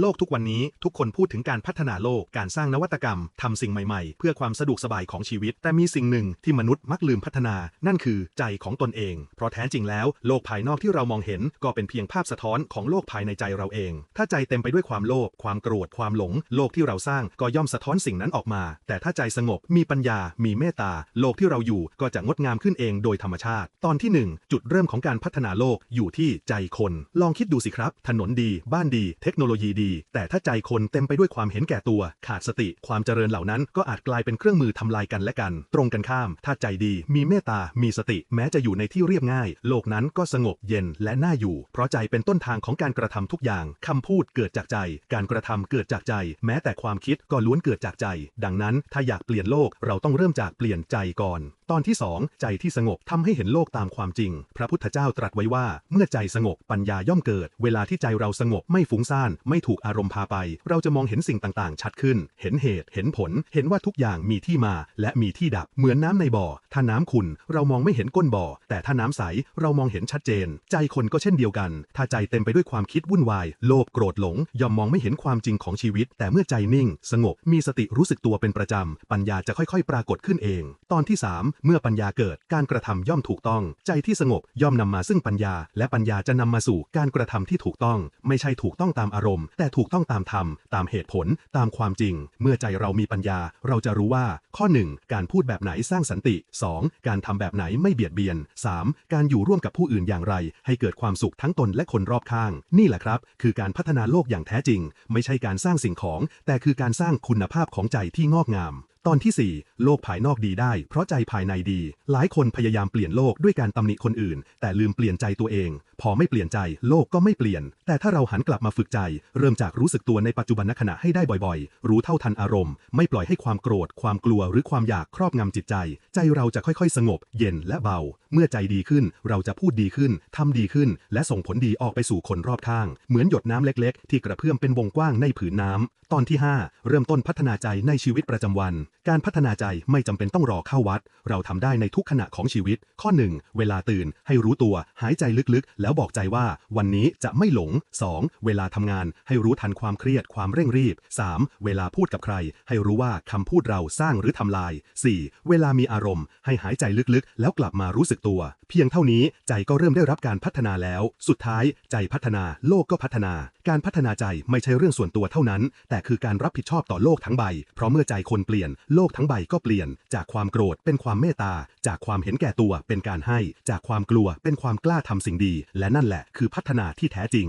โลกทุกวันนี้ทุกคนพูดถึงการพัฒนาโลกการสร้างนวัตกรรมทำสิ่งใหม่ๆเพื่อความสะดวกสบายของชีวิตแต่มีสิ่งหนึ่งที่มนุษย์มักลืมพัฒนานั่นคือใจของตนเองเพราะแท้จริงแล้วโลกภายนอกที่เรามองเห็นก็เป็นเพียงภาพสะท้อนของโลกภายในใจเราเองถ้าใจเต็มไปด้วยความโลภความโกรธความหลงโลกที่เราสร้างก็ย่อมสะท้อนสิ่งนั้นออกมาแต่ถ้าใจสงบมีปัญญามีเมตตาโลกที่เราอยู่ก็จะงดงามขึ้นเองโดยธรรมชาติตอนที่1จุดเริ่มของการพัฒนาโลกอยู่ที่ใจคนลองคิดดูสิครับถนนดีบ้านดีเทคโนโลยีดีแต่ถ้าใจคนเต็มไปด้วยความเห็นแก่ตัวขาดสติความเจริญเหล่านั้นก็อาจกลายเป็นเครื่องมือทำลายกันและกันตรงกันข้ามถ้าใจดีมีเมตตามีสติแม้จะอยู่ในที่เรียบง่ายโลกนั้นก็สงบเย็นและน่าอยู่เพราะใจเป็นต้นทางของการกระทำทุกอย่างคำพูดเกิดจากใจการกระทำเกิดจากใจแม้แต่ความคิดก็ล้วนเกิดจากใจดังนั้นถ้าอยากเปลี่ยนโลกเราต้องเริ่มจากเปลี่ยนใจก่อนตอนที่2ใจที่สงบทำให้เห็นโลกตามความจริงพระพุทธเจ้าตรัสไว้ว่าเมื่อใจสงบปัญญาย่อมเกิดเวลาที่ใจเราสงบไม่ฟุ้งซ่านไม่ถูกอารมณ์พาไปเราจะมองเห็นสิ่งต่างๆชัดขึ้นเห็นเหตุเห็นผลเห็นว่าทุกอย่างมีที่มาและมีที่ดับเหมือนน้ำในบ่อถ้าน้ำขุ่นเรามองไม่เห็นก้นบ่อแต่ถ้าน้ำใสเรามองเห็นชัดเจนใจคนก็เช่นเดียวกันถ้าใจเต็มไปด้วยความคิดวุ่นวายโลภโกรธหลงย่อมมองไม่เห็นความจริงของชีวิตแต่เมื่อใจนิ่งสงบมีสติรู้สึกตัวเป็นประจำปัญญาจะค่อยๆปรากฏขึ้นเองตอนที่3เมื่อปัญญาเกิดการกระทำย่อมถูกต้องใจที่สงบย่อมนำมาซึ่งปัญญาและปัญญาจะนำมาสู่การกระทำที่ถูกต้องไม่ใช่ถูกต้องตามอารมณ์แต่ถูกต้องตามธรรมตามเหตุผลตามความจริงเมื่อใจเรามีปัญญาเราจะรู้ว่าข้อ1การพูดแบบไหนสร้างสันติ2การทำแบบไหนไม่เบียดเบียน3การอยู่ร่วมกับผู้อื่นอย่างไรให้เกิดความสุขทั้งตนและคนรอบข้างนี่แหละครับคือการพัฒนาโลกอย่างแท้จริงไม่ใช่การสร้างสิ่งของแต่คือการสร้างคุณภาพของใจที่งอกงามตอนที่4โลกภายนอกดีได้เพราะใจภายในดีหลายคนพยายามเปลี่ยนโลกด้วยการตำหนิคนอื่นแต่ลืมเปลี่ยนใจตัวเองพอไม่เปลี่ยนใจโลกก็ไม่เปลี่ยนแต่ถ้าเราหันกลับมาฝึกใจเริ่มจากรู้สึกตัวในปัจจุบันขณะให้ได้บ่อยๆรู้เท่าทันอารมณ์ไม่ปล่อยให้ความโกรธความกลัวหรือความอยากครอบงำจิตใจใจเราจะค่อยๆสงบเย็นและเบาเมื่อใจดีขึ้นเราจะพูดดีขึ้นทำดีขึ้นและส่งผลดีออกไปสู่คนรอบข้างเหมือนหยดน้ำเล็กๆที่กระเพื่อมเป็นวงกว้างในผืนน้ำตอนที่5เริ่มต้นพัฒนาใจในชีวิตประจำวันการพัฒนาใจไม่จำเป็นต้องรอเข้าวัดเราทำได้ในทุกขณะของชีวิตข้อ1เวลาตื่นให้รู้ตัวหายใจลึกๆแล้วบอกใจว่าวันนี้จะไม่หลง2เวลาทำงานให้รู้ทันความเครียดความเร่งรีบ3เวลาพูดกับใครให้รู้ว่าคำพูดเราสร้างหรือทำลาย4เวลามีอารมณ์ให้หายใจลึกๆแล้วกลับมารู้สึกตัวเพียงเท่านี้ใจก็เริ่มได้รับการพัฒนาแล้วสุดท้ายใจพัฒนาโลกก็พัฒนาการพัฒนาใจไม่ใช่เรื่องส่วนตัวเท่านั้นแต่คือการรับผิดชอบต่อโลกทั้งใบเพราะเมื่อใจคนเปลี่ยนโลกทั้งใบก็เปลี่ยนจากความโกรธเป็นความเมตตาจากความเห็นแก่ตัวเป็นการให้จากความกลัวเป็นความกล้าทำสิ่งดีและนั่นแหละคือพัฒนาที่แท้จริง